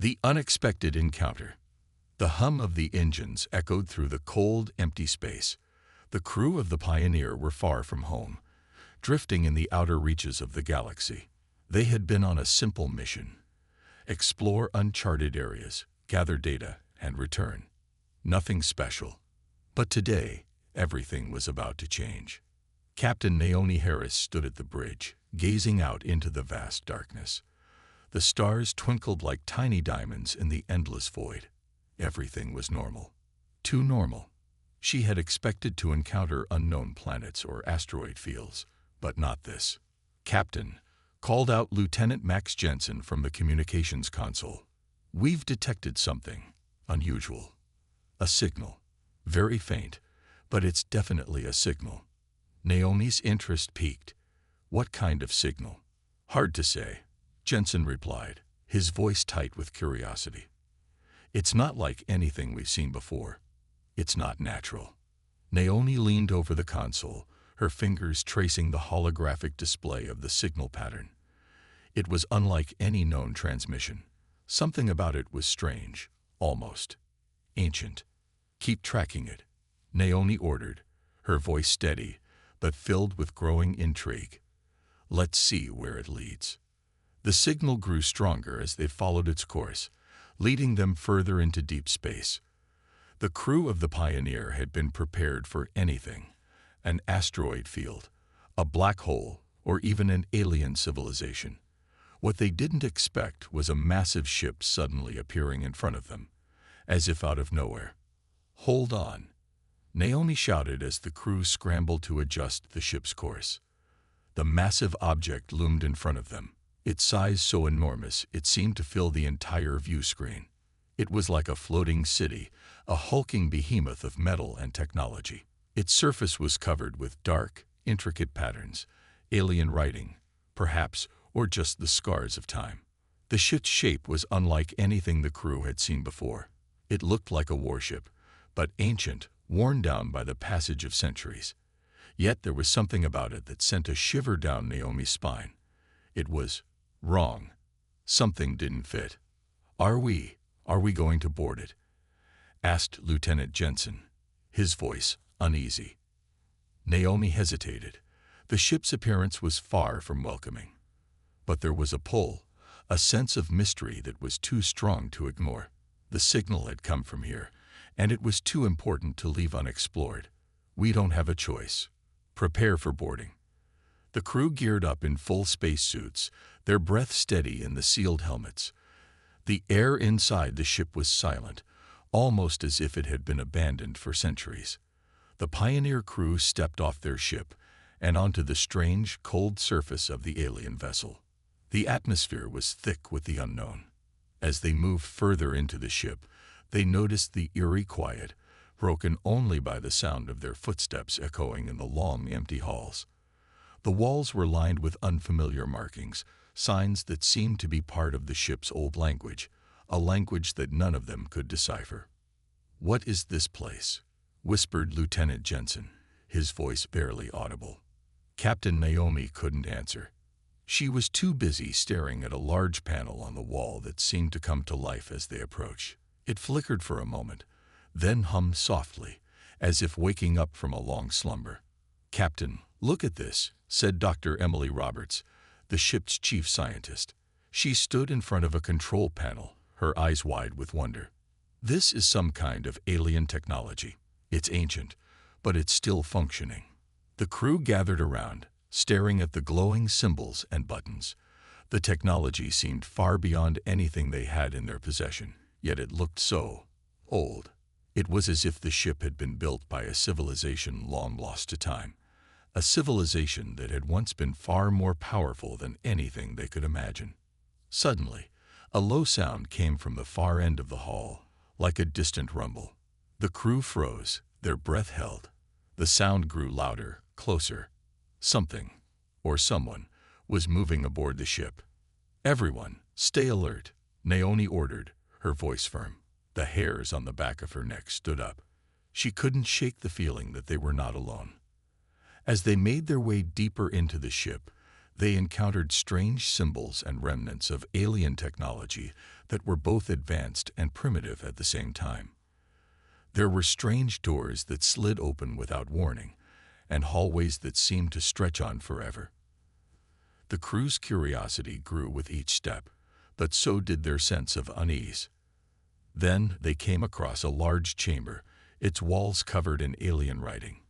The unexpected encounter. The hum of the engines echoed through the cold, empty space. The crew of the Pioneer were far from home, drifting in the outer reaches of the galaxy. They had been on a simple mission: explore uncharted areas, gather data, and return. Nothing special. But today, everything was about to change. Captain Naomi Harris stood at the bridge, gazing out into the vast darkness. The stars twinkled like tiny diamonds in the endless void. Everything was normal. Too normal. She had expected to encounter unknown planets or asteroid fields, but not this. "Captain," called out Lieutenant Max Jensen from the communications console. "We've detected something unusual. A signal. Very faint, but it's definitely a signal." Naomi's interest piqued. "What kind of signal?" "Hard to say," Jensen replied, his voice tight with curiosity. "It's not like anything we've seen before. It's not natural." Naomi leaned over the console, her fingers tracing the holographic display of the signal pattern. It was unlike any known transmission. Something about it was strange, almost ancient. "Keep tracking it," Naomi ordered, her voice steady, but filled with growing intrigue. "Let's see where it leads." The signal grew stronger as they followed its course, leading them further into deep space. The crew of the Pioneer had been prepared for anything: an asteroid field, a black hole, or even an alien civilization. What they didn't expect was a massive ship suddenly appearing in front of them, as if out of nowhere. "Hold on," Naomi shouted as the crew scrambled to adjust the ship's course. The massive object loomed in front of them, its size so enormous it seemed to fill the entire view screen. It was like a floating city, a hulking behemoth of metal and technology. Its surface was covered with dark, intricate patterns, alien writing, perhaps, or just the scars of time. The ship's shape was unlike anything the crew had seen before. It looked like a warship, but ancient, worn down by the passage of centuries. Yet there was something about it that sent a shiver down Naomi's spine. It was wrong. Something didn't fit. Are we going to board it?" asked Lieutenant Jensen, his voice uneasy. Naomi hesitated. The ship's appearance was far from welcoming. But there was a pull, a sense of mystery that was too strong to ignore. The signal had come from here, and it was too important to leave unexplored. "We don't have a choice. Prepare for boarding." The crew geared up in full spacesuits, their breath steady in the sealed helmets. The air inside the ship was silent, almost as if it had been abandoned for centuries. The Pioneer crew stepped off their ship and onto the strange, cold surface of the alien vessel. The atmosphere was thick with the unknown. As they moved further into the ship, they noticed the eerie quiet, broken only by the sound of their footsteps echoing in the long, empty halls. The walls were lined with unfamiliar markings, signs that seemed to be part of the ship's old language, a language that none of them could decipher. "What is this place?" whispered Lieutenant Jensen, his voice barely audible. Captain Naomi couldn't answer. She was too busy staring at a large panel on the wall that seemed to come to life as they approached. It flickered for a moment, then hummed softly, as if waking up from a long slumber. "Captain, look at this," said Dr. Emily Roberts, the ship's chief scientist. She stood in front of a control panel, her eyes wide with wonder. "This is some kind of alien technology. It's ancient, but it's still functioning." The crew gathered around, staring at the glowing symbols and buttons. The technology seemed far beyond anything they had in their possession, yet it looked so old. It was as if the ship had been built by a civilization long lost to time, a civilization that had once been far more powerful than anything they could imagine. Suddenly, a low sound came from the far end of the hall, like a distant rumble. The crew froze, their breath held. The sound grew louder, closer. Something, or someone, was moving aboard the ship. "Everyone, stay alert," Naomi ordered, her voice firm. The hairs on the back of her neck stood up. She couldn't shake the feeling that they were not alone. As they made their way deeper into the ship, They encountered strange symbols and remnants of alien technology that were both advanced and primitive at the same time. There were strange doors that slid open without warning, and hallways that seemed to stretch on forever. The crew's curiosity grew with each step, but so did their sense of unease. Then they came across a large chamber, its walls covered in alien writing.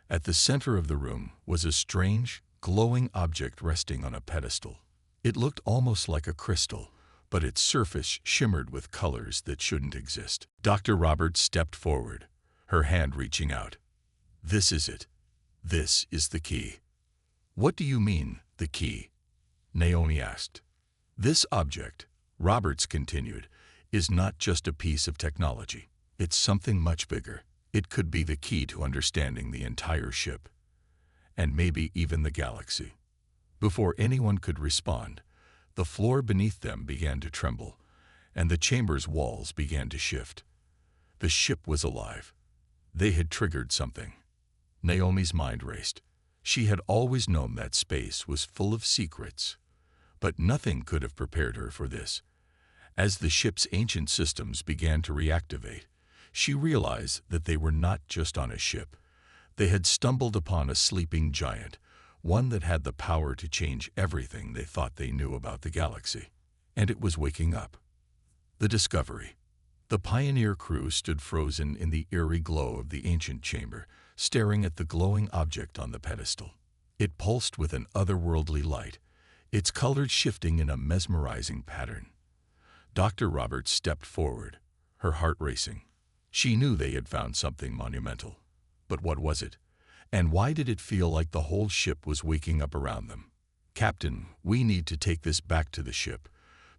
At the center of the room was a strange, glowing object resting on a pedestal. It looked almost like a crystal, but its surface shimmered with colors that shouldn't exist. Dr. Roberts stepped forward, her hand reaching out. "This is it. This is the key." "What do you mean, the key?" Naomi asked. "This object," Roberts continued, "is not just a piece of technology. It's something much bigger. It could be the key to understanding the entire ship, and maybe even the galaxy." Before anyone could respond, the floor beneath them began to tremble, and the chamber's walls began to shift. The ship was alive. They had triggered something. Naomi's mind raced. She had always known that space was full of secrets, but nothing could have prepared her for this. As the ship's ancient systems began to reactivate, she realized that they were not just on a ship. They had stumbled upon a sleeping giant, one that had the power to change everything they thought they knew about the galaxy. And it was waking up. The discovery. The Pioneer crew stood frozen in the eerie glow of the ancient chamber, staring at the glowing object on the pedestal. It pulsed with an otherworldly light, its colors shifting in a mesmerizing pattern. Dr. Roberts stepped forward, her heart racing. She knew they had found something monumental. But what was it? And why did it feel like the whole ship was waking up around them? "Captain, we need to take this back to the ship,"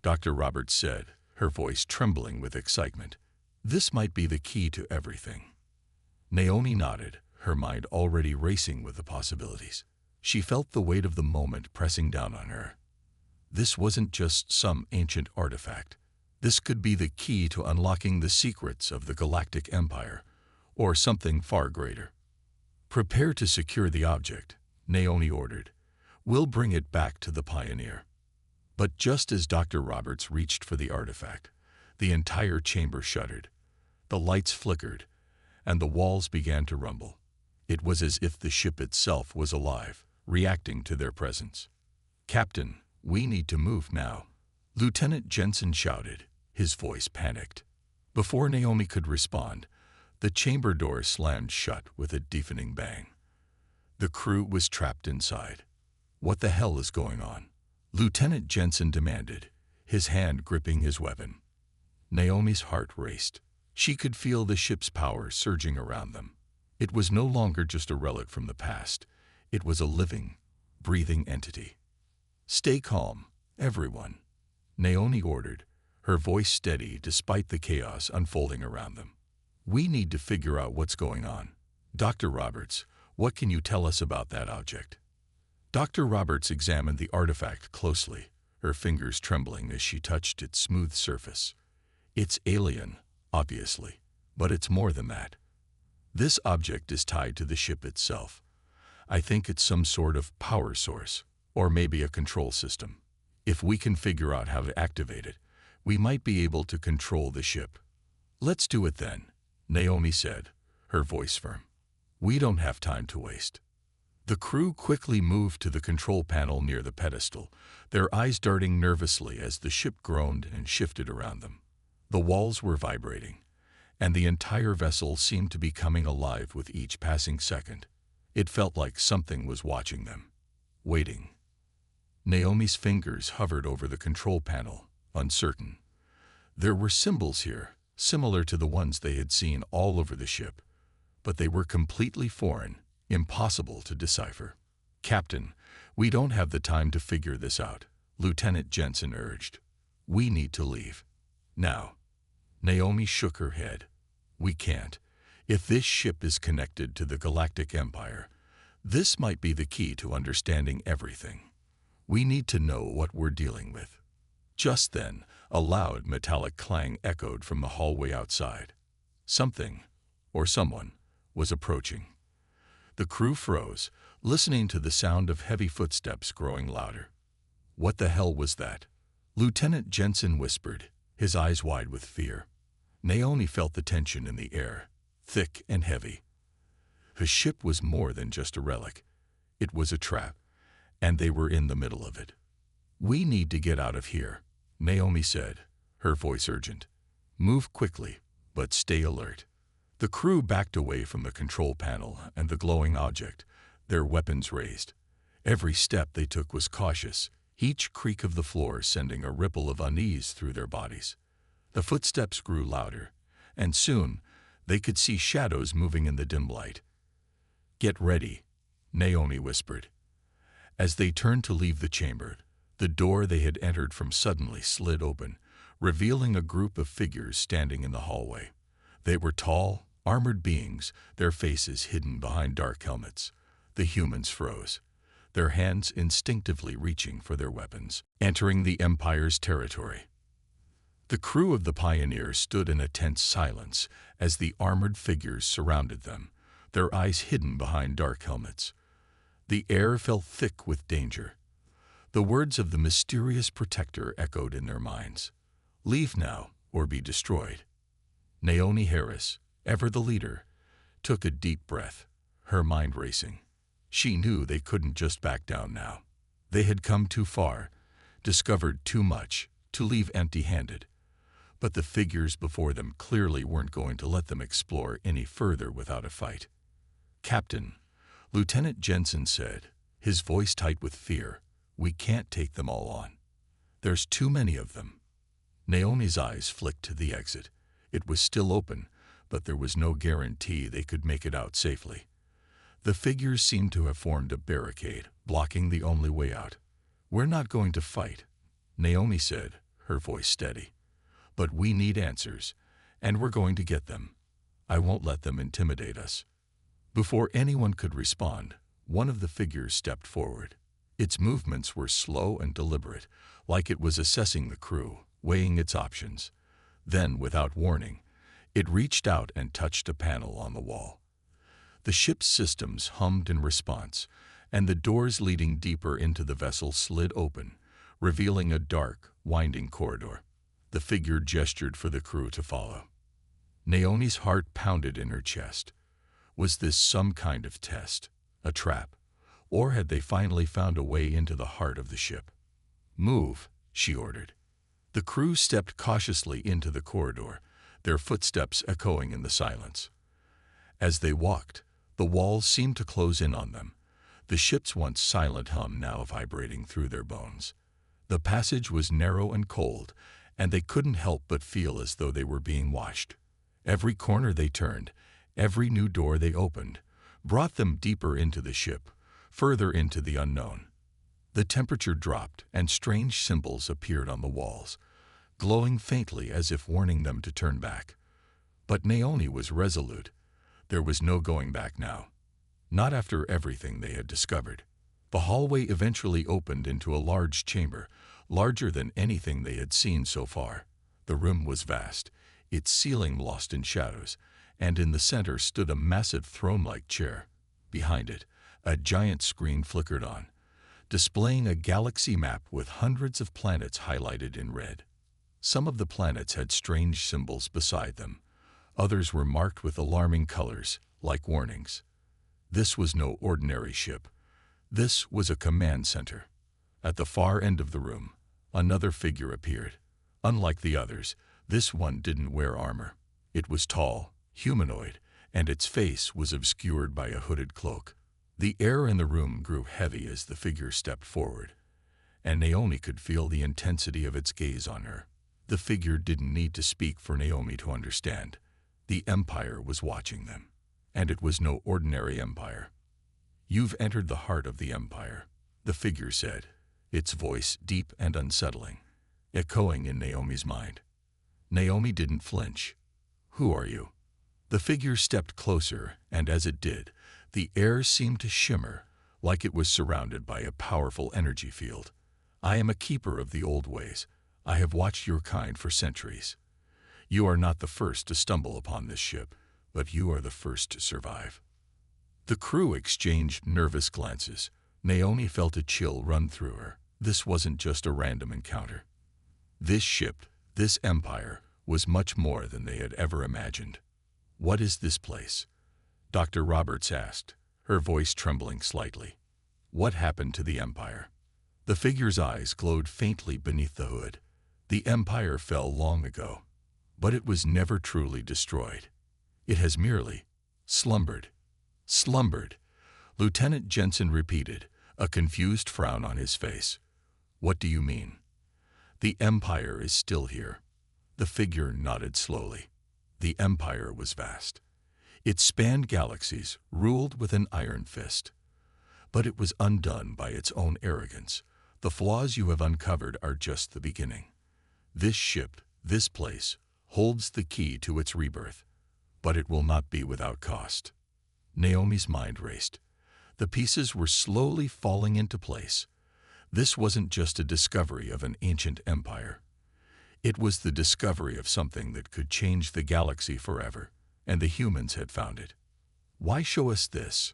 Dr. Roberts said, her voice trembling with excitement. "This might be the key to everything." Naomi nodded, her mind already racing with the possibilities. She felt the weight of the moment pressing down on her. This wasn't just some ancient artifact. This could be the key to unlocking the secrets of the Galactic Empire, or something far greater. "Prepare to secure the object," Naomi ordered. "We'll bring it back to the Pioneer." But just as Dr. Roberts reached for the artifact, the entire chamber shuddered. The lights flickered, and the walls began to rumble. It was as if the ship itself was alive, reacting to their presence. "Captain, we need to move now," Lieutenant Jensen shouted, his voice panicked. Before Naomi could respond, the chamber door slammed shut with a deafening bang. The crew was trapped inside. "What the hell is going on?" Lieutenant Jensen demanded, his hand gripping his weapon. Naomi's heart raced. She could feel the ship's power surging around them. It was no longer just a relic from the past. It was a living, breathing entity. "Stay calm, everyone," Naomi ordered, her voice steady despite the chaos unfolding around them. "We need to figure out what's going on. Dr. Roberts, what can you tell us about that object?" Dr. Roberts examined the artifact closely, her fingers trembling as she touched its smooth surface. "It's alien, obviously, but it's more than that. This object is tied to the ship itself. I think it's some sort of power source, or maybe a control system. If we can figure out how to activate it, we might be able to control the ship." "Let's do it then," Naomi said, her voice firm. "We don't have time to waste." The crew quickly moved to the control panel near the pedestal, their eyes darting nervously as the ship groaned and shifted around them. The walls were vibrating, and the entire vessel seemed to be coming alive with each passing second. It felt like something was watching them, waiting. Naomi's fingers hovered over the control panel, uncertain. There were symbols here, similar to the ones they had seen all over the ship, but they were completely foreign, impossible to decipher. "Captain, we don't have the time to figure this out," Lieutenant Jensen urged. "We need to leave. Now." Naomi shook her head. "We can't. If this ship is connected to the Galactic Empire, this might be the key to understanding everything. We need to know what we're dealing with." Just then, a loud metallic clang echoed from the hallway outside. Something, or someone, was approaching. The crew froze, listening to the sound of heavy footsteps growing louder. What the hell was that? Lieutenant Jensen whispered, his eyes wide with fear. Naomi felt the tension in the air, thick and heavy. The ship was more than just a relic. It was a trap, and they were in the middle of it. "We need to get out of here," Naomi said, her voice urgent. "Move quickly, but stay alert." The crew backed away from the control panel and the glowing object, their weapons raised. Every step they took was cautious, each creak of the floor sending a ripple of unease through their bodies. The footsteps grew louder, and soon they could see shadows moving in the dim light. "Get ready," Naomi whispered. As they turned to leave the chamber, the door they had entered from suddenly slid open, revealing a group of figures standing in the hallway. They were tall, armored beings, their faces hidden behind dark helmets. The humans froze, their hands instinctively reaching for their weapons, entering the Empire's territory. The crew of the Pioneer stood in a tense silence as the armored figures surrounded them, their eyes hidden behind dark helmets. The air felt thick with danger. The words of the mysterious protector echoed in their minds. "Leave now, or be destroyed." Naomi Harris, ever the leader, took a deep breath, her mind racing. She knew they couldn't just back down now. They had come too far, discovered too much, to leave empty-handed. But the figures before them clearly weren't going to let them explore any further without a fight. "Captain," Lieutenant Jensen said, his voice tight with fear, "we can't take them all on. There's too many of them." Naomi's eyes flicked to the exit. It was still open, but there was no guarantee they could make it out safely. The figures seemed to have formed a barricade, blocking the only way out. "We're not going to fight," Naomi said, her voice steady. "But we need answers, and we're going to get them. I won't let them intimidate us." Before anyone could respond, one of the figures stepped forward. Its movements were slow and deliberate, like it was assessing the crew, weighing its options. Then, without warning, it reached out and touched a panel on the wall. The ship's systems hummed in response, and the doors leading deeper into the vessel slid open, revealing a dark, winding corridor. The figure gestured for the crew to follow. Naomi's heart pounded in her chest. Was this some kind of test, a trap, or had they finally found a way into the heart of the ship? "Move," she ordered. The crew stepped cautiously into the corridor, their footsteps echoing in the silence. As they walked, the walls seemed to close in on them, the ship's once silent hum now vibrating through their bones. The passage was narrow and cold, and they couldn't help but feel as though they were being watched. Every corner they turned, every new door they opened, brought them deeper into the ship, further into the unknown. The temperature dropped, and strange symbols appeared on the walls, glowing faintly as if warning them to turn back. But Naomi was resolute. There was no going back now. Not after everything they had discovered. The hallway eventually opened into a large chamber, larger than anything they had seen so far. The room was vast, its ceiling lost in shadows, and in the center stood a massive throne-like chair. Behind it, a giant screen flickered on, displaying a galaxy map with hundreds of planets highlighted in red. Some of the planets had strange symbols beside them. Others were marked with alarming colors, like warnings. This was no ordinary ship. This was a command center. At the far end of the room, another figure appeared. Unlike the others, this one didn't wear armor. It was tall, humanoid, and its face was obscured by a hooded cloak. The air in the room grew heavy as the figure stepped forward, and Naomi could feel the intensity of its gaze on her. The figure didn't need to speak for Naomi to understand. The Empire was watching them, and it was no ordinary empire. "You've entered the heart of the Empire," the figure said, its voice deep and unsettling, echoing in Naomi's mind. Naomi didn't flinch. "Who are you?" The figure stepped closer, and as it did, the air seemed to shimmer, like it was surrounded by a powerful energy field. "I am a keeper of the old ways. I have watched your kind for centuries. You are not the first to stumble upon this ship, but you are the first to survive." The crew exchanged nervous glances. Naomi felt a chill run through her. This wasn't just a random encounter. This ship, this empire, was much more than they had ever imagined. "What is this place?" Dr. Roberts asked, her voice trembling slightly. "What happened to the empire?" The figure's eyes glowed faintly beneath the hood. "The empire fell long ago, but it was never truly destroyed. It has merely slumbered." "Slumbered," Lieutenant Jensen repeated, a confused frown on his face. "What do you mean?" "The empire is still here." The figure nodded slowly. The empire was vast. It spanned galaxies, ruled with an iron fist. But it was undone by its own arrogance. The flaws you have uncovered are just the beginning. This ship, this place, holds the key to its rebirth. But it will not be without cost. Naomi's mind raced. The pieces were slowly falling into place. This wasn't just a discovery of an ancient empire. It was the discovery of something that could change the galaxy forever, and the humans had found it. "Why show us this?"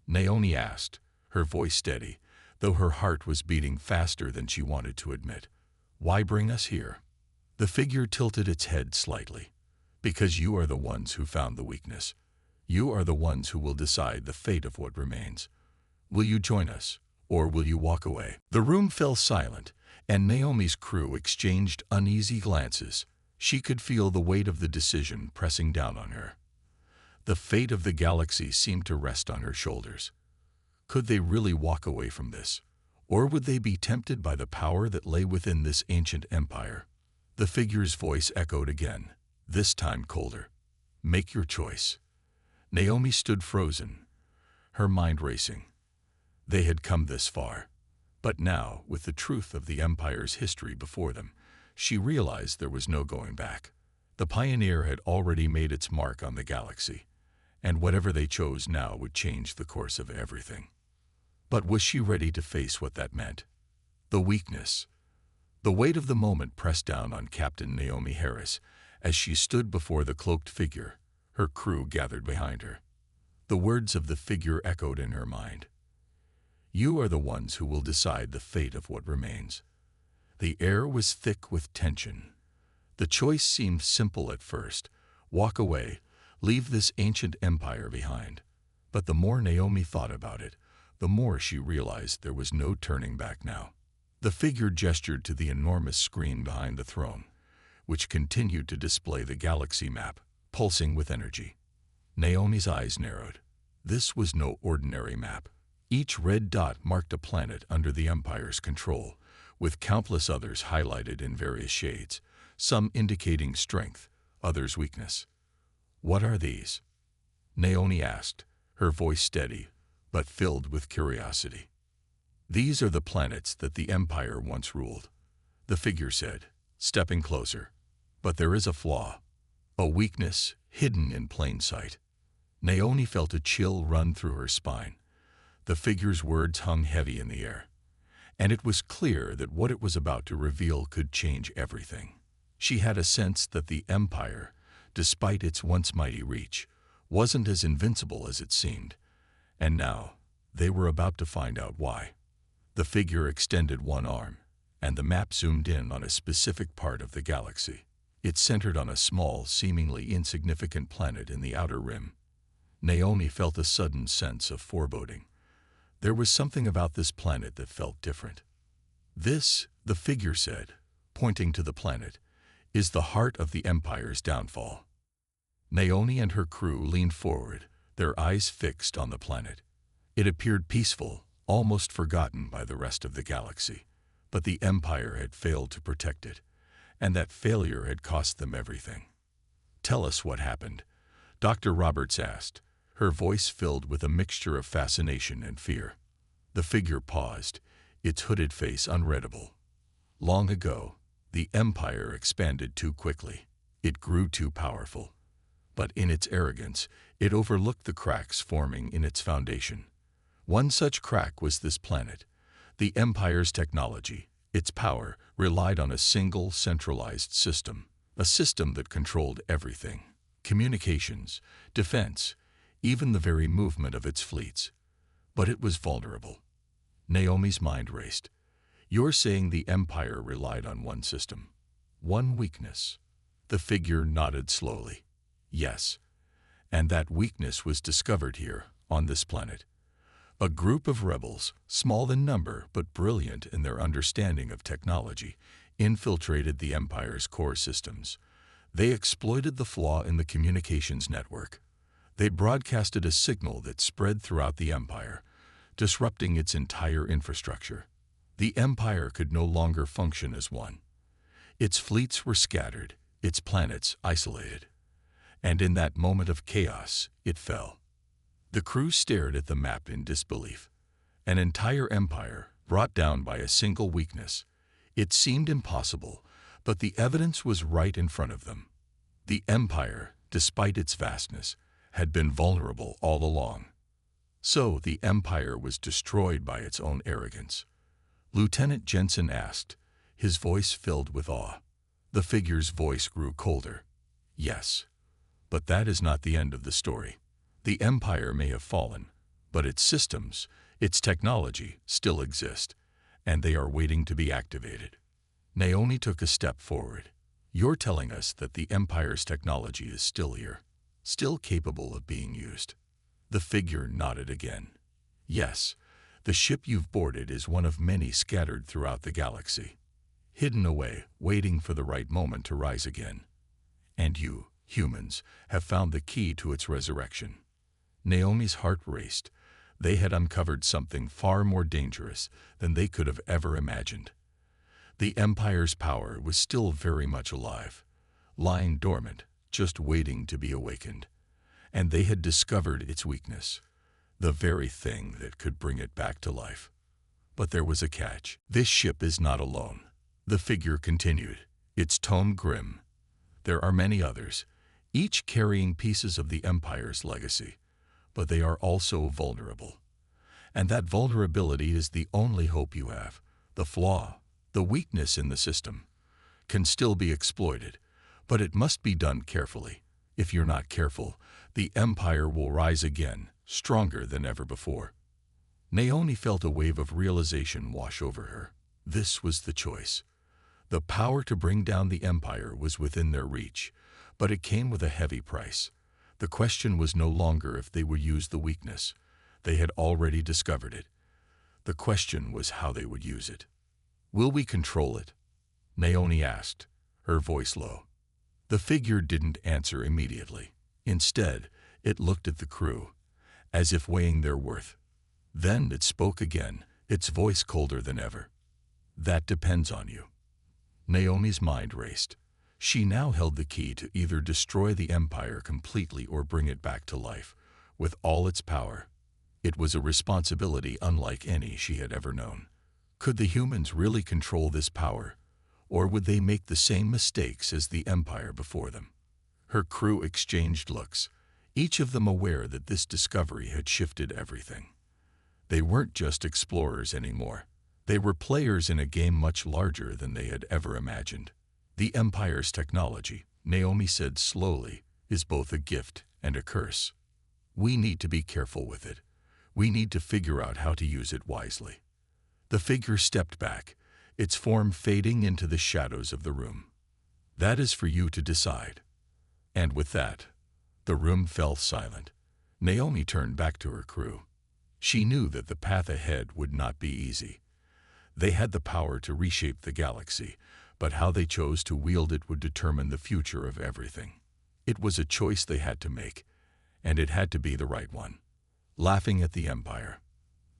Naomi asked, her voice steady, though her heart was beating faster than she wanted to admit. "Why bring us here?" The figure tilted its head slightly. "Because you are the ones who found the weakness. You are the ones who will decide the fate of what remains. Will you join us, or will you walk away?" The room fell silent, and Naomi's crew exchanged uneasy glances. She could feel the weight of the decision pressing down on her. The fate of the galaxy seemed to rest on her shoulders. Could they really walk away from this? Or would they be tempted by the power that lay within this ancient empire? The figure's voice echoed again, this time colder. "Make your choice." Naomi stood frozen, her mind racing. They had come this far. But now, with the truth of the Empire's history before them, she realized there was no going back. The Pioneer had already made its mark on the galaxy, and whatever they chose now would change the course of everything. But was she ready to face what that meant? The weakness. The weight of the moment pressed down on Captain Naomi Harris as she stood before the cloaked figure, her crew gathered behind her. The words of the figure echoed in her mind. "You are the ones who will decide the fate of what remains." The air was thick with tension. The choice seemed simple at first. Walk away, leave this ancient empire behind. But the more Naomi thought about it, the more she realized there was no turning back now. The figure gestured to the enormous screen behind the throne, which continued to display the galaxy map, pulsing with energy. Naomi's eyes narrowed. This was no ordinary map. Each red dot marked a planet under the Empire's control, with countless others highlighted in various shades, some indicating strength, others weakness. "What are these?" Naomi asked, her voice steady, but filled with curiosity. "These are the planets that the Empire once ruled," the figure said, stepping closer. "But there is a flaw, a weakness hidden in plain sight." Naomi felt a chill run through her spine. The figure's words hung heavy in the air, and it was clear that what it was about to reveal could change everything. She had a sense that the Empire, despite its once mighty reach, wasn't as invincible as it seemed, and now they were about to find out why. The figure extended one arm, and the map zoomed in on a specific part of the galaxy. It centered on a small, seemingly insignificant planet in the outer rim. Naomi felt a sudden sense of foreboding. There was something about this planet that felt different. "This," the figure said, pointing to the planet, "is the heart of the Empire's downfall." Naomi and her crew leaned forward, their eyes fixed on the planet. It appeared peaceful, almost forgotten by the rest of the galaxy, but the Empire had failed to protect it, and that failure had cost them everything. "Tell us what happened," Dr. Roberts asked, her voice filled with a mixture of fascination and fear. The figure paused, its hooded face unreadable. "Long ago, the Empire expanded too quickly. It grew too powerful. But in its arrogance, it overlooked the cracks forming in its foundation. One such crack was this planet. The Empire's technology, its power, relied on a single centralized system, a system that controlled everything: communications, defense, even the very movement of its fleets. But it was vulnerable. Naomi's mind raced. You're saying the Empire relied on one system, one weakness? The figure nodded slowly. Yes. And that weakness was discovered here, on this planet. A group of rebels, small in number but brilliant in their understanding of technology, infiltrated the Empire's core systems. They exploited the flaw in the communications network. They broadcasted a signal that spread throughout the Empire, disrupting its entire infrastructure. The Empire could no longer function as one. Its fleets were scattered, its planets isolated. And in that moment of chaos, it fell. The crew stared at the map in disbelief. An entire empire brought down by a single weakness. It seemed impossible, but the evidence was right in front of them. The Empire, despite its vastness, had been vulnerable all along. So the Empire was destroyed by its own arrogance. Lieutenant Jensen asked, his voice filled with awe. The figure's voice grew colder. Yes. But that is not the end of the story. The Empire may have fallen, but its systems, its technology, still exist, and they are waiting to be activated. Naomi took a step forward. You're telling us that the Empire's technology is still here, still capable of being used. The figure nodded again. Yes, the ship you've boarded is one of many scattered throughout the galaxy, hidden away, waiting for the right moment to rise again. And you, humans, have found the key to its resurrection. Naomi's heart raced. They had uncovered something far more dangerous than they could have ever imagined. The Empire's power was still very much alive, lying dormant, just waiting to be awakened. And they had discovered its weakness, the very thing that could bring it back to life. But there was a catch. This ship is not alone. The figure continued, its tone grim. There are many others, each carrying pieces of the Empire's legacy, but they are also vulnerable. And that vulnerability is the only hope you have. The flaw, the weakness in the system, can still be exploited, but it must be done carefully. If you're not careful, the Empire will rise again, stronger than ever before. Naomi felt a wave of realization wash over her. This was the choice. The power to bring down the Empire was within their reach, but it came with a heavy price. The question was no longer if they would use the weakness. They had already discovered it. The question was how they would use it. Will we control it? Naomi asked, her voice low. The figure didn't answer immediately. Instead, it looked at the crew, as if weighing their worth. Then it spoke again, its voice colder than ever. That depends on you. Naomi's mind raced. She now held the key to either destroy the Empire completely or bring it back to life, with all its power. It was a responsibility unlike any she had ever known. Could the humans really control this power, or would they make the same mistakes as the Empire before them? Her crew exchanged looks, each of them aware that this discovery had shifted everything. They weren't just explorers anymore. They were players in a game much larger than they had ever imagined. The Empire's technology, Naomi said slowly, is both a gift and a curse. We need to be careful with it. We need to figure out how to use it wisely. The figure stepped back, its form fading into the shadows of the room. That is for you to decide. And with that, the room fell silent. Naomi turned back to her crew. She knew that the path ahead would not be easy. They had the power to reshape the galaxy, but how they chose to wield it would determine the future of everything. It was a choice they had to make, and it had to be the right one. Laughing at the Empire,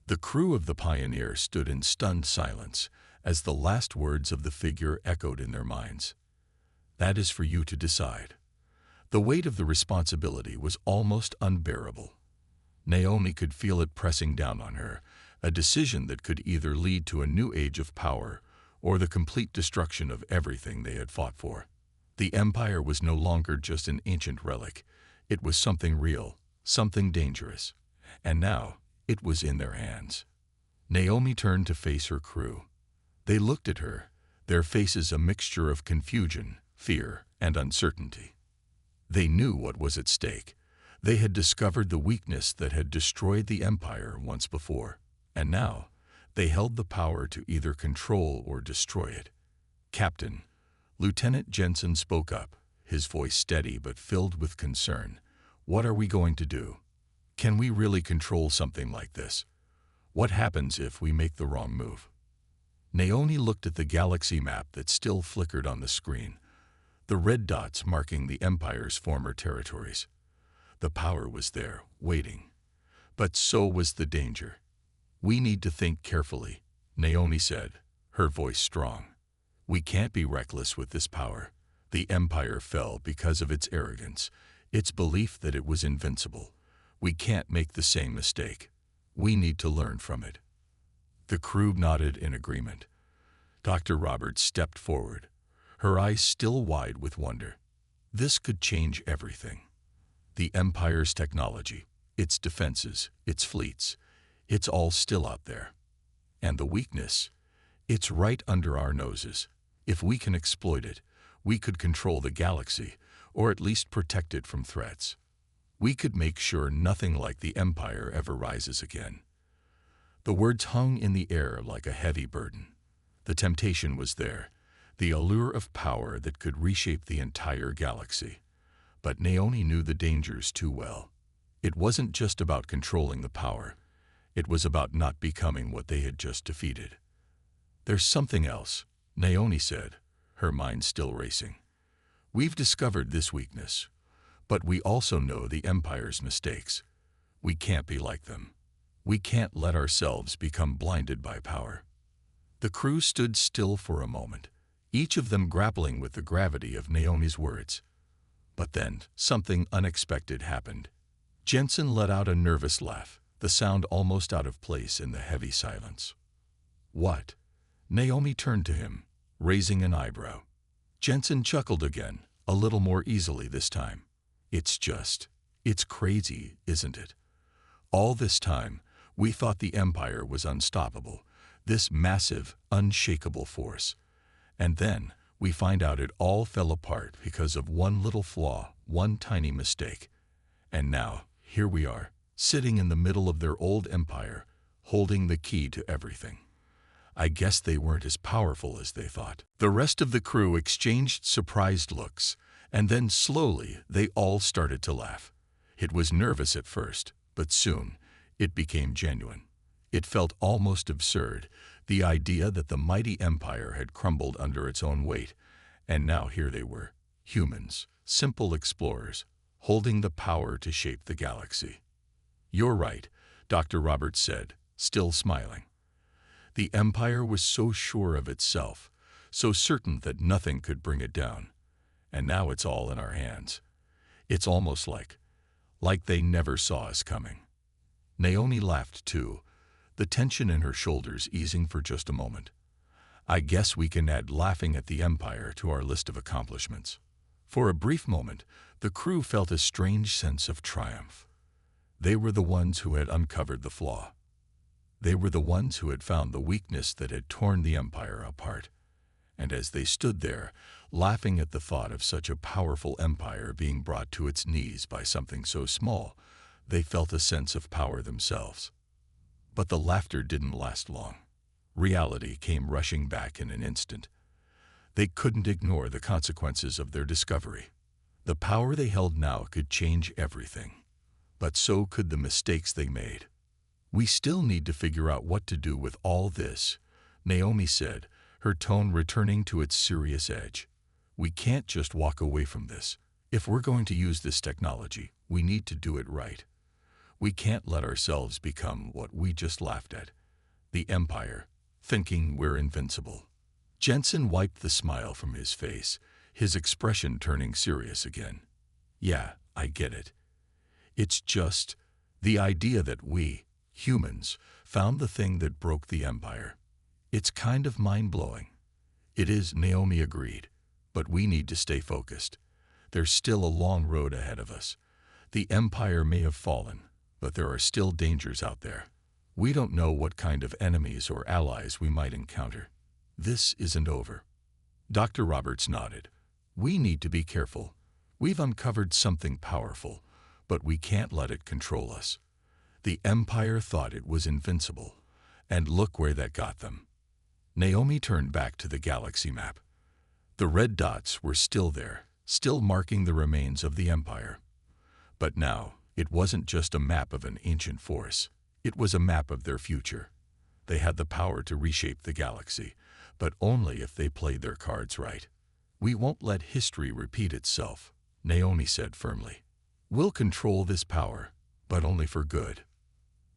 the crew of the Pioneer stood in stunned silence as the last words of the figure echoed in their minds. That is for you to decide. The weight of the responsibility was almost unbearable. Naomi could feel it pressing down on her, a decision that could either lead to a new age of power or the complete destruction of everything they had fought for. The Empire was no longer just an ancient relic. It was something real, something dangerous. And now, it was in their hands. Naomi turned to face her crew. They looked at her, their faces a mixture of confusion, fear, and uncertainty. They knew what was at stake. They had discovered the weakness that had destroyed the Empire once before, and now they held the power to either control or destroy it. "Captain," Lieutenant Jensen spoke up, his voice steady but filled with concern. "What are we going to do? Can we really control something like this? What happens if we make the wrong move?" Naomi looked at the galaxy map that still flickered on the screen, the red dots marking the Empire's former territories. The power was there, waiting. But so was the danger. "We need to think carefully," Naomi said, her voice strong. "We can't be reckless with this power. The Empire fell because of its arrogance, its belief that it was invincible. We can't make the same mistake. We need to learn from it." The crew nodded in agreement. Dr. Roberts stepped forward, her eyes still wide with wonder. This could change everything. The Empire's technology, its defenses, its fleets, it's all still out there. And the weakness, it's right under our noses. If we can exploit it, we could control the galaxy, or at least protect it from threats. We could make sure nothing like the Empire ever rises again. The words hung in the air like a heavy burden. The temptation was there, the allure of power that could reshape the entire galaxy. But Naomi knew the dangers too well. It wasn't just about controlling the power. It was about not becoming what they had just defeated. "There's something else," Naomi said, her mind still racing. "We've discovered this weakness, but we also know the Empire's mistakes. We can't be like them. We can't let ourselves become blinded by power." The crew stood still for a moment, each of them grappling with the gravity of Naomi's words. But then, something unexpected happened. Jensen let out a nervous laugh, the sound almost out of place in the heavy silence. "What?" Naomi turned to him, raising an eyebrow. Jensen chuckled again, a little more easily this time. It's crazy, isn't it? All this time, we thought the Empire was unstoppable, this massive, unshakable force. And then, we find out it all fell apart because of one little flaw, one tiny mistake. And now, here we are, sitting in the middle of their old empire, holding the key to everything. I guess they weren't as powerful as they thought. The rest of the crew exchanged surprised looks, and then slowly they all started to laugh. It was nervous at first, but soon it became genuine. It felt almost absurd, the idea that the mighty empire had crumbled under its own weight, and now here they were, humans, simple explorers, holding the power to shape the galaxy. "You're right," Dr. Roberts said, still smiling. The Empire was so sure of itself, so certain that nothing could bring it down. And now it's all in our hands. It's almost like they never saw us coming. Naomi laughed too, the tension in her shoulders easing for just a moment. "I guess we can add laughing at the Empire to our list of accomplishments." For a brief moment, the crew felt a strange sense of triumph. They were the ones who had uncovered the flaw. They were the ones who had found the weakness that had torn the Empire apart. And as they stood there, laughing at the thought of such a powerful empire being brought to its knees by something so small, they felt a sense of power themselves. But the laughter didn't last long. Reality came rushing back in an instant. They couldn't ignore the consequences of their discovery. The power they held now could change everything. But so could the mistakes they made. "We still need to figure out what to do with all this," Naomi said, her tone returning to its serious edge. "We can't just walk away from this. If we're going to use this technology, we need to do it right. We can't let ourselves become what we just laughed at, the Empire, thinking we're invincible." Jensen wiped the smile from his face, his expression turning serious again. "Yeah, I get it. It's just the idea that we, humans, found the thing that broke the Empire. It's kind of mind-blowing." "It is," Naomi agreed, "but we need to stay focused. There's still a long road ahead of us. The Empire may have fallen, but there are still dangers out there. We don't know what kind of enemies or allies we might encounter. This isn't over." Dr. Roberts nodded. "We need to be careful. We've uncovered something powerful, but we can't let it control us. The Empire thought it was invincible, and look where that got them." Naomi turned back to the galaxy map. The red dots were still there, still marking the remains of the Empire. But now, it wasn't just a map of an ancient force. It was a map of their future. They had the power to reshape the galaxy, but only if they played their cards right. "We won't let history repeat itself," Naomi said firmly. "We'll control this power, but only for good."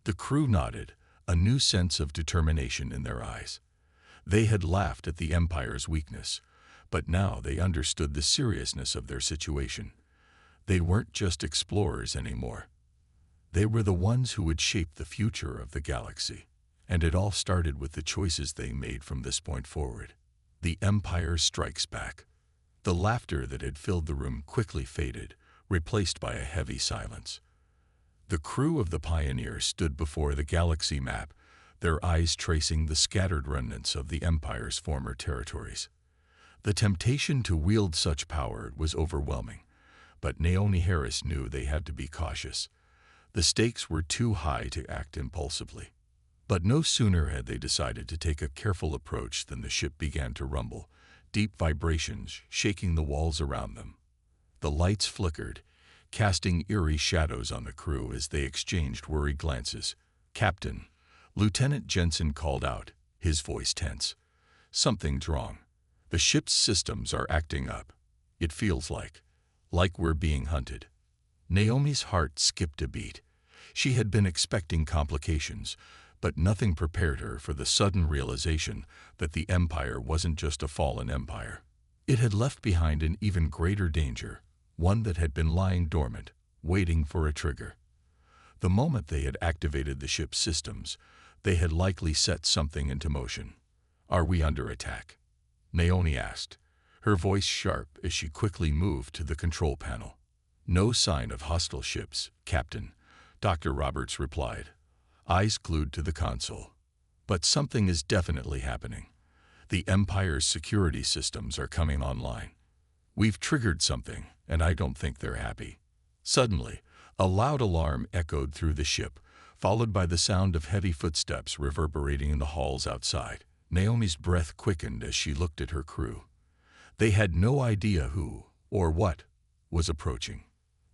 The crew nodded, a new sense of determination in their eyes. They had laughed at the Empire's weakness, but now they understood the seriousness of their situation. They weren't just explorers anymore. They were the ones who would shape the future of the galaxy. And it all started with the choices they made from this point forward. The Empire strikes back. The laughter that had filled the room quickly faded, replaced by a heavy silence. The crew of the Pioneer stood before the galaxy map, their eyes tracing the scattered remnants of the Empire's former territories. The temptation to wield such power was overwhelming, but Naomi Harris knew they had to be cautious. The stakes were too high to act impulsively. But no sooner had they decided to take a careful approach than the ship began to rumble, deep vibrations shaking the walls around them. The lights flickered, casting eerie shadows on the crew as they exchanged worried glances. "Captain," Lieutenant Jensen called out, his voice tense. "Something's wrong. The ship's systems are acting up. It feels like we're being hunted." Naomi's heart skipped a beat. She had been expecting complications, but nothing prepared her for the sudden realization that the Empire wasn't just a fallen empire. It had left behind an even greater danger, one that had been lying dormant, waiting for a trigger. The moment they had activated the ship's systems, they had likely set something into motion. "Are we under attack?" Naomi asked, her voice sharp as she quickly moved to the control panel. "No sign of hostile ships, Captain," Dr. Roberts replied, eyes glued to the console. "But something is definitely happening. The Empire's security systems are coming online. We've triggered something, and I don't think they're happy." Suddenly, a loud alarm echoed through the ship, followed by the sound of heavy footsteps reverberating in the halls outside. Naomi's breath quickened as she looked at her crew. They had no idea who, or what, was approaching.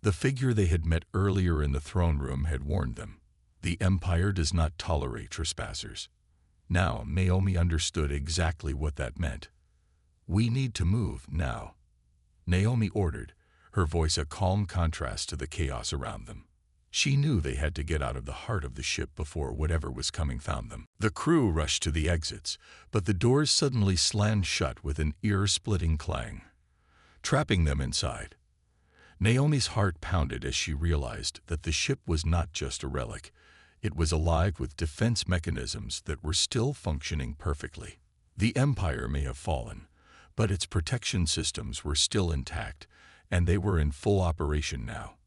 The figure they had met earlier in the throne room had warned them. The Empire does not tolerate trespassers. Now Naomi understood exactly what that meant. "We need to move now," Naomi ordered, her voice a calm contrast to the chaos around them. She knew they had to get out of the heart of the ship before whatever was coming found them. The crew rushed to the exits, but the doors suddenly slammed shut with an ear-splitting clang, trapping them inside. Naomi's heart pounded as she realized that the ship was not just a relic. It was alive with defense mechanisms that were still functioning perfectly. The Empire may have fallen, but its protection systems were still intact, and they were in full operation now.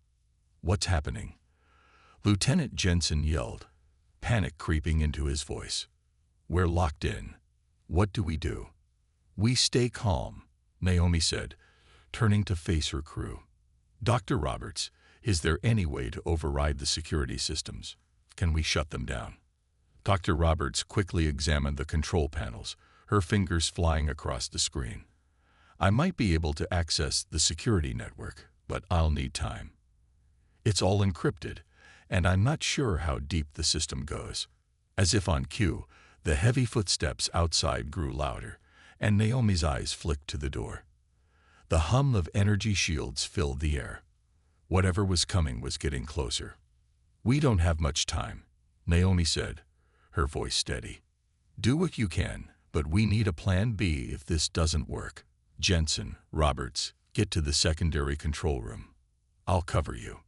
"What's happening?" Lieutenant Jensen yelled, panic creeping into his voice. "We're locked in. What do we do?" "We stay calm," Naomi said, turning to face her crew. "Dr. Roberts, is there any way to override the security systems? Can we shut them down?" Dr. Roberts quickly examined the control panels, her fingers flying across the screen. "I might be able to access the security network, but I'll need time. It's all encrypted, and I'm not sure how deep the system goes." As if on cue, the heavy footsteps outside grew louder, and Naomi's eyes flicked to the door. The hum of energy shields filled the air. Whatever was coming was getting closer. "We don't have much time," Naomi said, her voice steady. "Do what you can, but we need a plan B if this doesn't work. Jensen, Roberts, get to the secondary control room. I'll cover you."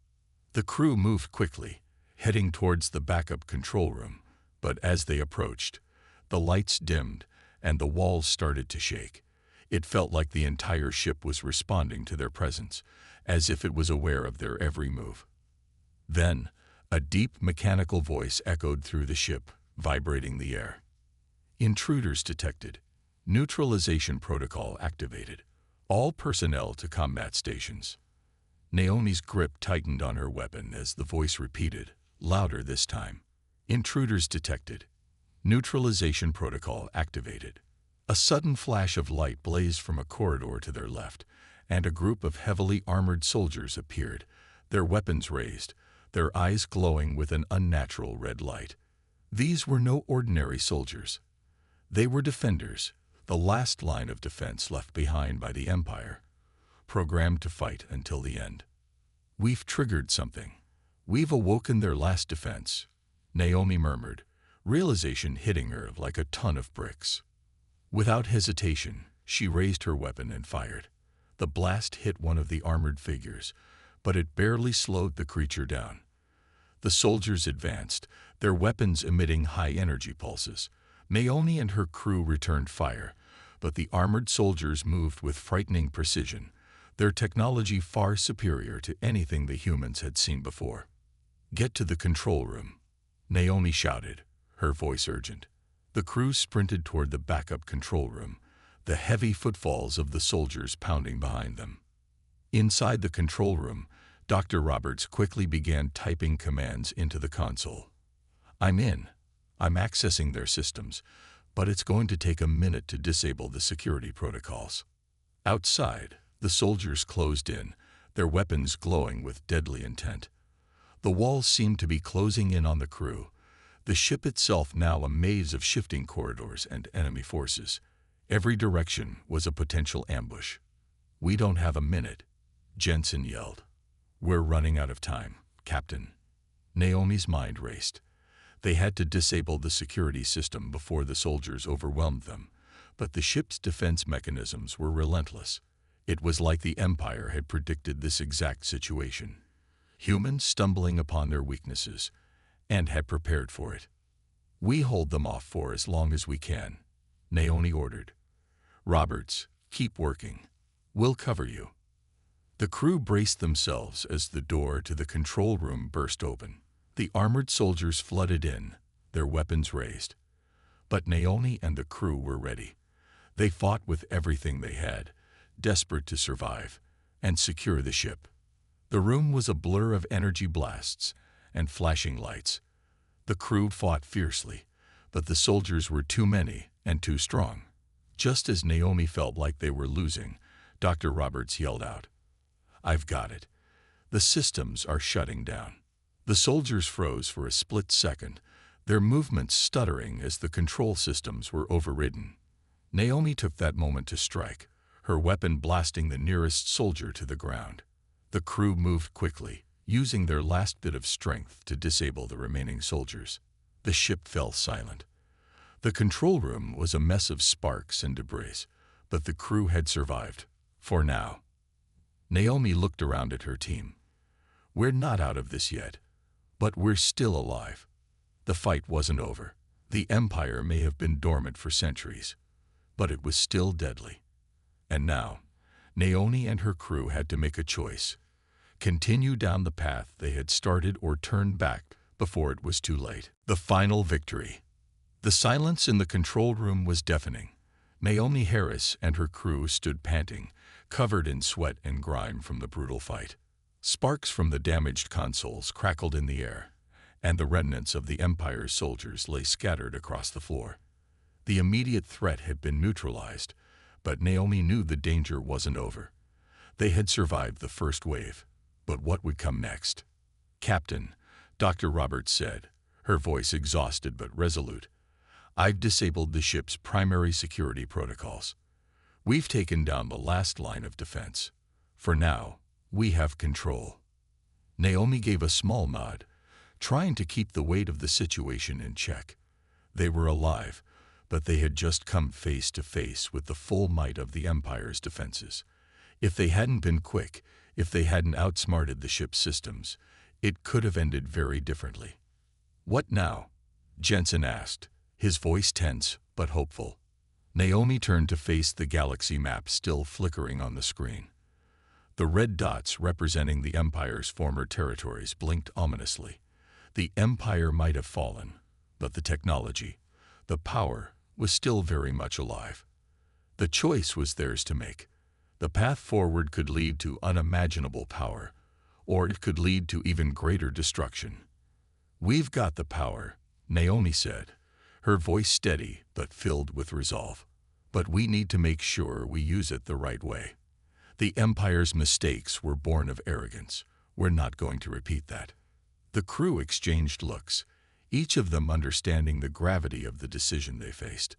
The crew moved quickly, heading towards the backup control room, but as they approached, the lights dimmed and the walls started to shake. It felt like the entire ship was responding to their presence, as if it was aware of their every move. Then, a deep mechanical voice echoed through the ship, vibrating the air. "Intruders detected. Neutralization protocol activated. All personnel to combat stations." Naomi's grip tightened on her weapon as the voice repeated, louder this time. Intruders detected. Neutralization protocol activated. A sudden flash of light blazed from a corridor to their left, and a group of heavily armored soldiers appeared, their weapons raised, their eyes glowing with an unnatural red light. These were no ordinary soldiers. They were defenders, the last line of defense left behind by the Empire, programmed to fight until the end. We've triggered something. We've awoken their last defense, Naomi murmured, realization hitting her like a ton of bricks. Without hesitation, she raised her weapon and fired. The blast hit one of the armored figures, but it barely slowed the creature down. The soldiers advanced, their weapons emitting high-energy pulses. Naomi and her crew returned fire, but the armored soldiers moved with frightening precision, their technology far superior to anything the humans had seen before. "Get to the control room," Naomi shouted, her voice urgent. The crew sprinted toward the backup control room, the heavy footfalls of the soldiers pounding behind them. Inside the control room, Dr. Roberts quickly began typing commands into the console. "I'm in. I'm accessing their systems, but it's going to take a minute to disable the security protocols." Outside, the soldiers closed in, their weapons glowing with deadly intent. The walls seemed to be closing in on the crew, the ship itself now a maze of shifting corridors and enemy forces. Every direction was a potential ambush. "We don't have a minute," Jensen yelled. "We're running out of time, Captain." Naomi's mind raced. They had to disable the security system before the soldiers overwhelmed them, but the ship's defense mechanisms were relentless. It was like the Empire had predicted this exact situation. Humans stumbling upon their weaknesses, and had prepared for it. "We hold them off for as long as we can," Naomi ordered. "Roberts, keep working. We'll cover you." The crew braced themselves as the door to the control room burst open. The armored soldiers flooded in, their weapons raised. But Naomi and the crew were ready. They fought with everything they had, desperate to survive and secure the ship. The room was a blur of energy blasts and flashing lights. The crew fought fiercely, but the soldiers were too many and too strong. Just as Naomi felt like they were losing, Dr. Roberts yelled out, "I've got it. The systems are shutting down." The soldiers froze for a split second, their movements stuttering as the control systems were overridden. Naomi took that moment to strike, her weapon blasting the nearest soldier to the ground. The crew moved quickly, using their last bit of strength to disable the remaining soldiers. The ship fell silent. The control room was a mess of sparks and debris, but the crew had survived, for now. Naomi looked around at her team. "We're not out of this yet, but we're still alive." The fight wasn't over. The Empire may have been dormant for centuries, but it was still deadly. And now, Naomi and her crew had to make a choice: continue down the path they had started or turn back before it was too late. The final victory. The silence in the control room was deafening. Naomi Harris and her crew stood panting, covered in sweat and grime from the brutal fight. Sparks from the damaged consoles crackled in the air, and the remnants of the Empire's soldiers lay scattered across the floor. The immediate threat had been neutralized, but Naomi knew the danger wasn't over. They had survived the first wave, but what would come next? "Captain," Dr. Roberts said, her voice exhausted but resolute, "I've disabled the ship's primary security protocols. We've taken down the last line of defense. For now, we have control." Naomi gave a small nod, trying to keep the weight of the situation in check. They were alive, but they had just come face to face with the full might of the Empire's defenses. If they hadn't been quick, if they hadn't outsmarted the ship's systems, it could have ended very differently. "What now?" Jensen asked, his voice tense but hopeful. Naomi turned to face the galaxy map still flickering on the screen. The red dots representing the Empire's former territories blinked ominously. The Empire might have fallen, but the technology, the power, was still very much alive. The choice was theirs to make. The path forward could lead to unimaginable power, or it could lead to even greater destruction. "We've got the power," Naomi said, her voice steady but filled with resolve. "But we need to make sure we use it the right way. The Empire's mistakes were born of arrogance. We're not going to repeat that." The crew exchanged looks, each of them understanding the gravity of the decision they faced.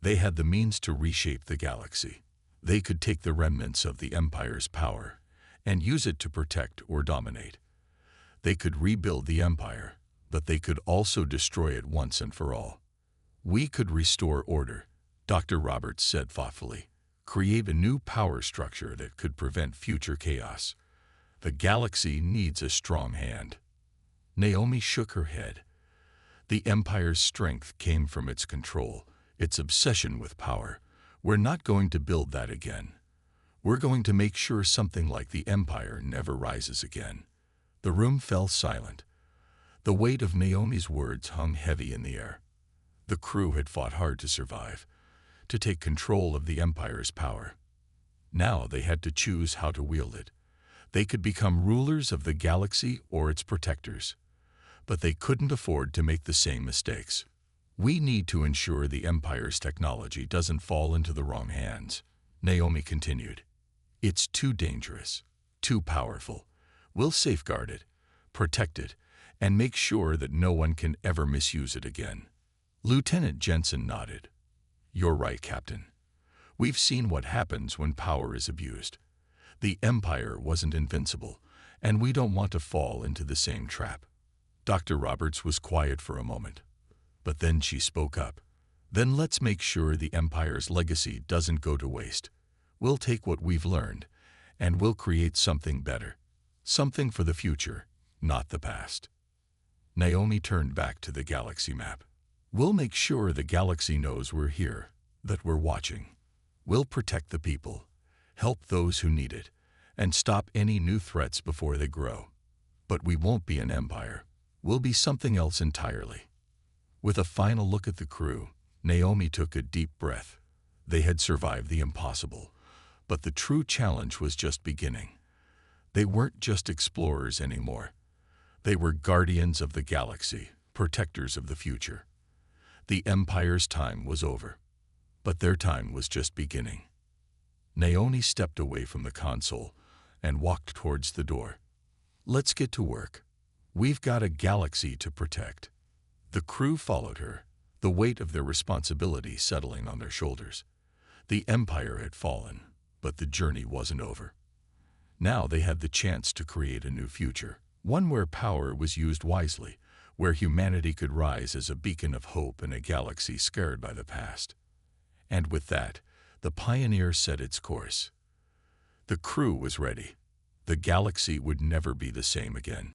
They had the means to reshape the galaxy. They could take the remnants of the Empire's power and use it to protect or dominate. They could rebuild the Empire, but they could also destroy it once and for all. "We could restore order," Dr. Roberts said thoughtfully. "Create a new power structure that could prevent future chaos. The galaxy needs a strong hand." Naomi shook her head. The Empire's strength came from its control, its obsession with power. "We're not going to build that again. We're going to make sure something like the Empire never rises again." The room fell silent. The weight of Naomi's words hung heavy in the air. The crew had fought hard to survive, to take control of the Empire's power. Now they had to choose how to wield it. They could become rulers of the galaxy or its protectors, but they couldn't afford to make the same mistakes. "We need to ensure the Empire's technology doesn't fall into the wrong hands," Naomi continued. "It's too dangerous, too powerful. We'll safeguard it, protect it, and make sure that no one can ever misuse it again." Lieutenant Jensen nodded. "You're right, Captain. We've seen what happens when power is abused. The Empire wasn't invincible, and we don't want to fall into the same trap." Dr. Roberts was quiet for a moment, but then she spoke up. "Then let's make sure the Empire's legacy doesn't go to waste. We'll take what we've learned, and we'll create something better. Something for the future, not the past." Naomi turned back to the galaxy map. "We'll make sure the galaxy knows we're here, that we're watching. We'll protect the people, help those who need it, and stop any new threats before they grow. But we won't be an empire. We'll be something else entirely." With a final look at the crew, Naomi took a deep breath. They had survived the impossible, but the true challenge was just beginning. They weren't just explorers anymore. They were guardians of the galaxy, protectors of the future. The Empire's time was over, but their time was just beginning. Naomi stepped away from the console and walked towards the door. "Let's get to work. We've got a galaxy to protect." The crew followed her, the weight of their responsibility settling on their shoulders. The Empire had fallen, but the journey wasn't over. Now they had the chance to create a new future, one where power was used wisely, where humanity could rise as a beacon of hope in a galaxy scarred by the past. And with that, the Pioneer set its course. The crew was ready. The galaxy would never be the same again.